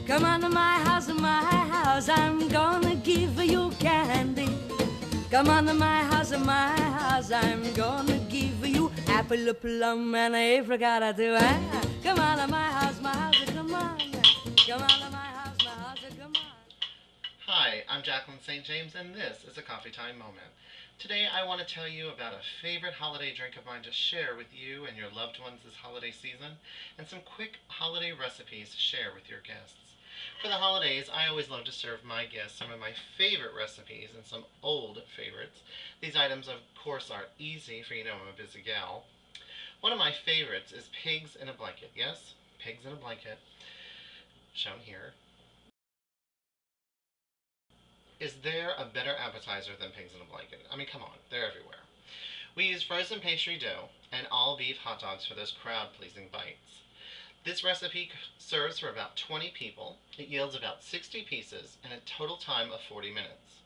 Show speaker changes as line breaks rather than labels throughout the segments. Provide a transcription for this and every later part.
Come on to my house, I'm gonna give you candy. Come on to my house, I'm gonna give you apple, plum, and apricot too. Come on to my house, come on. Come on to my house, come on.
Hi, I'm Jaclyn St. James, and this is a Coffee Time Moment. Today I want to tell you about a favorite holiday drink of mine to share with you and your loved ones this holiday season, and some quick holiday recipes to share with your guests. For the holidays, I always love to serve my guests some of my favorite recipes and some old favorites. These items, of course, are easy, for you know I'm a busy gal. One of my favorites is pigs in a blanket. Yes, pigs in a blanket, shown here. Is there a better appetizer than pigs in a blanket? I mean, come on, they're everywhere. We use frozen pastry dough and all beef hot dogs for those crowd-pleasing bites. This recipe serves for about 20 people. It yields about 60 pieces in a total time of 40 minutes.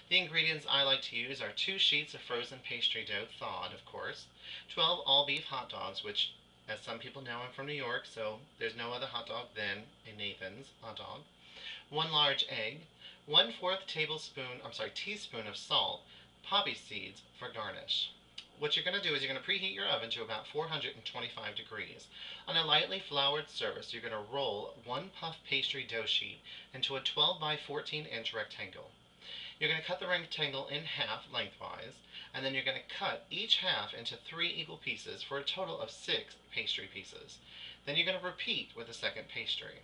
The ingredients I like to use are 2 sheets of frozen pastry dough, thawed of course, 12 all-beef hot dogs, which, as some people know, I'm from New York, so there's no other hot dog than a Nathan's hot dog, 1 large egg, 1/4 teaspoon of salt, poppy seeds for garnish. What you're going to do is you're going to preheat your oven to about 425 degrees. On a lightly floured surface, you're going to roll 1 puff pastry dough sheet into a 12 by 14 inch rectangle. You're going to cut the rectangle in half lengthwise, and then you're going to cut each half into 3 equal pieces for a total of 6 pastry pieces. Then you're going to repeat with the second pastry.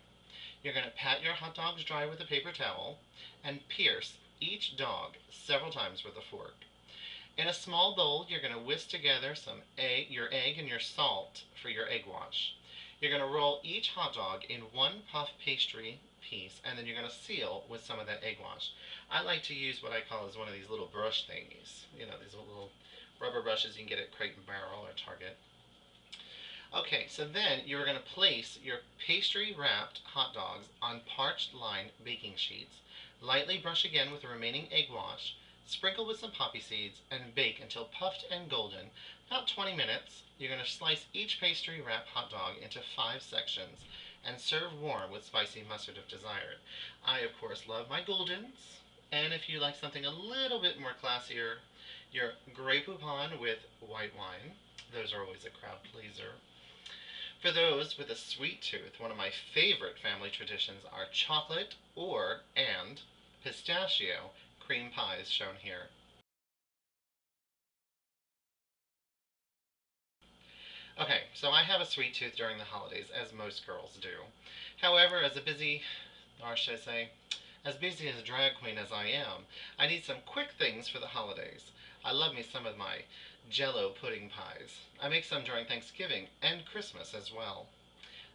You're going to pat your hot dogs dry with a paper towel and pierce each dog several times with a fork. In a small bowl, you're going to whisk together your egg and your salt for your egg wash. You're going to roll each hot dog in 1 puff pastry piece, and then you're going to seal with some of that egg wash. I like to use what I call one of these little brush thingies. You know, these little rubber brushes you can get at Crate and Barrel or Target. Okay, so then you're going to place your pastry-wrapped hot dogs on parched-lined baking sheets, lightly brush again with the remaining egg wash, sprinkle with some poppy seeds, and bake until puffed and golden. About 20 minutes. You're going to slice each pastry-wrapped hot dog into 5 sections and serve warm with spicy mustard if desired. I, of course, love my Goldens, and if you like something a little bit more classier, your Grey Poupon with white wine. Those are always a crowd pleaser. For those with a sweet tooth, one of my favorite family traditions are chocolate and pistachio cream pies, shown here. Okay, so I have a sweet tooth during the holidays, as most girls do. However, as busy as a drag queen as I am, I need some quick things for the holidays. I love me some of my Jell-O pudding pies. I make some during Thanksgiving and Christmas as well.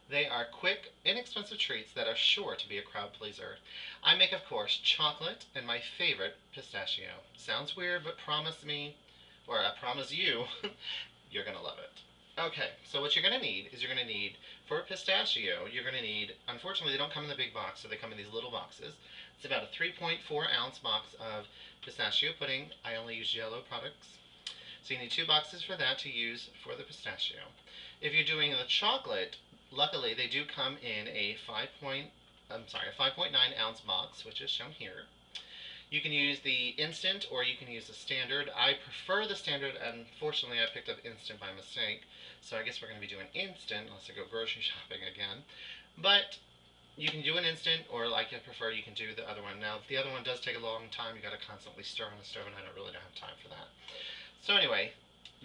They are quick, inexpensive treats that are sure to be a crowd pleaser. I make, of course, chocolate and my favorite, pistachio. Sounds weird, but promise me, or I promise you, you're going to love it. Okay, so what you're going to need is for pistachio, you're going to need, unfortunately they don't come in the big box, so they come in these little boxes. It's about a 3.4 ounce box of pistachio pudding. I only use Jell-O products. So you need 2 boxes for that to use for the pistachio. If you're doing the chocolate, luckily they do come in a 5.9 ounce box, which is shown here. You can use the instant or you can use the standard. I prefer the standard. Unfortunately, I picked up instant by mistake, so I guess we're going to be doing instant unless I go grocery shopping again. But you can do an instant, or like I prefer, you can do the other one. Now, the other one does take a long time. You got to constantly stir on the stove, and I don't have time for that. So anyway,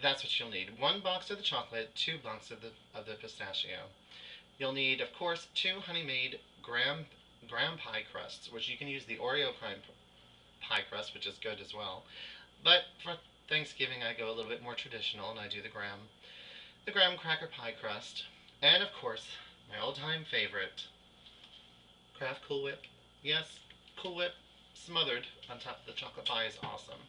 that's what you'll need. 1 box of the chocolate, 2 boxes of the pistachio. You'll need, of course, 2 honey-made graham pie crusts, which you can use the Oreo pie crust, which is good as well. But for Thanksgiving, I go a little bit more traditional, and I do the graham cracker pie crust. And, of course, my old-time favorite, Kraft Cool Whip. Yes, Cool Whip smothered on top of the chocolate pie is awesome.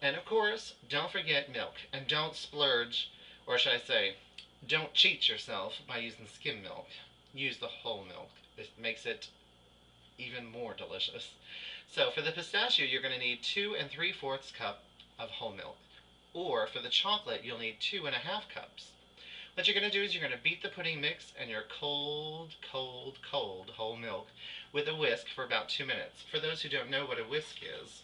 And of course, don't forget milk, and don't splurge, or should I say, don't cheat yourself by using skim milk. Use the whole milk. It makes it even more delicious. So for the pistachio, you're going to need 2 3/4 cups of whole milk. Or for the chocolate, you'll need 2 1/2 cups. What you're going to do is you're going to beat the pudding mix and your cold, cold, cold whole milk with a whisk for about 2 minutes. For those who don't know what a whisk is,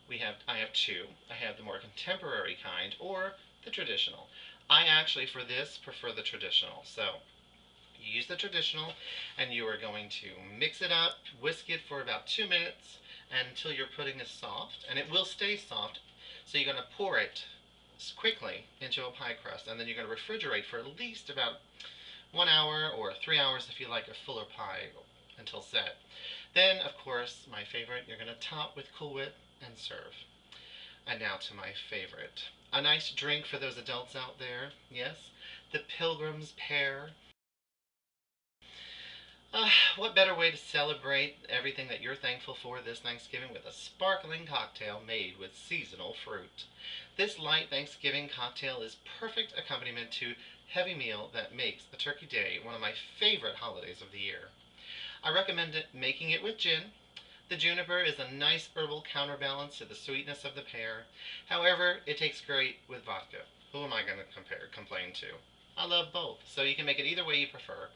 I have two. I have the more contemporary kind or the traditional. I actually, for this, prefer the traditional. So you use the traditional and you are going to mix it up, whisk it for about 2 minutes until your pudding is soft, and it will stay soft. So you're going to pour it quickly into a pie crust, and then you're going to refrigerate for at least about 1 hour or 3 hours if you like a fuller pie until set. Then, of course, my favorite, you're going to top with Cool Whip and serve. And now to my favorite. A nice drink for those adults out there. Yes, the Pilgrim's Pear. What better way to celebrate everything that you're thankful for this Thanksgiving with a sparkling cocktail made with seasonal fruit. This light Thanksgiving cocktail is perfect accompaniment to heavy meal that makes the Turkey Day one of my favorite holidays of the year. I recommend making it with gin. The juniper is a nice herbal counterbalance to the sweetness of the pear. However, it tastes great with vodka. Who am I going to complain to? I love both, so you can make it either way you prefer.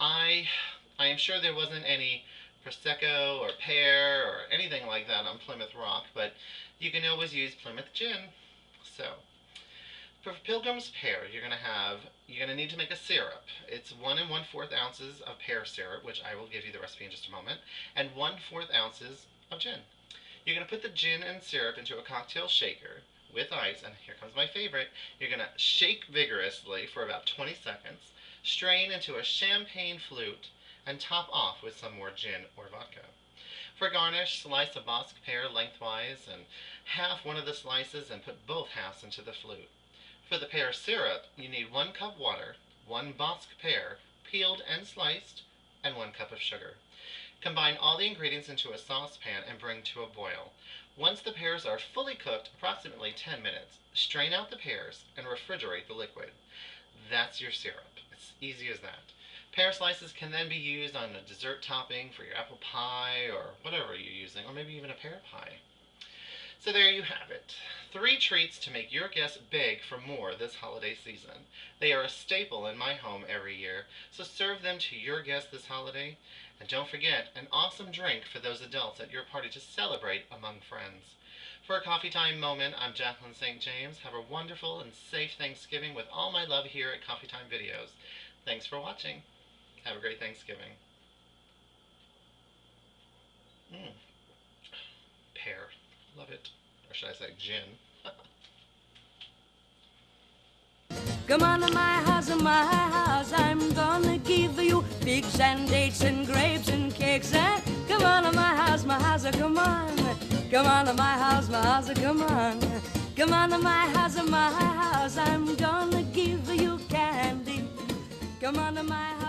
I am sure there wasn't any Prosecco or pear or anything like that on Plymouth Rock, but you can always use Plymouth Gin. So, for Pilgrim's Pear, you're going to need to make a syrup. It's 1 1/4 ounces of pear syrup, which I will give you the recipe in just a moment, and 1/4 ounces of gin. You're going to put the gin and syrup into a cocktail shaker with ice, and here comes my favorite. You're going to shake vigorously for about 20 seconds, strain into a champagne flute, and top off with some more gin or vodka. For garnish, slice a Bosc pear lengthwise and half one of the slices and put both halves into the flute. For the pear syrup, you need 1 cup water, 1 Bosc pear, peeled and sliced, and 1 cup of sugar. Combine all the ingredients into a saucepan and bring to a boil. Once the pears are fully cooked, approximately 10 minutes, strain out the pears and refrigerate the liquid. That's your syrup. It's easy as that. Pear slices can then be used on a dessert topping for your apple pie or whatever you're using, or maybe even a pear pie. So there you have it. 3 treats to make your guests beg for more this holiday season. They are a staple in my home every year, so serve them to your guests this holiday. And don't forget, an awesome drink for those adults at your party to celebrate among friends. For a coffee time moment, I'm Jaclyn St. James. Have a wonderful and safe Thanksgiving with all my love here at Coffee Time Videos. Thanks for watching. Have a great Thanksgiving. Pear. Love it. Or should I say gin?
Come on to my house, I'm gonna give you figs and dates and grapes and cakes. And come on to my house, come on. Come on to my house, come on. Come on to my house, I'm gonna give you candy. Come on to my house.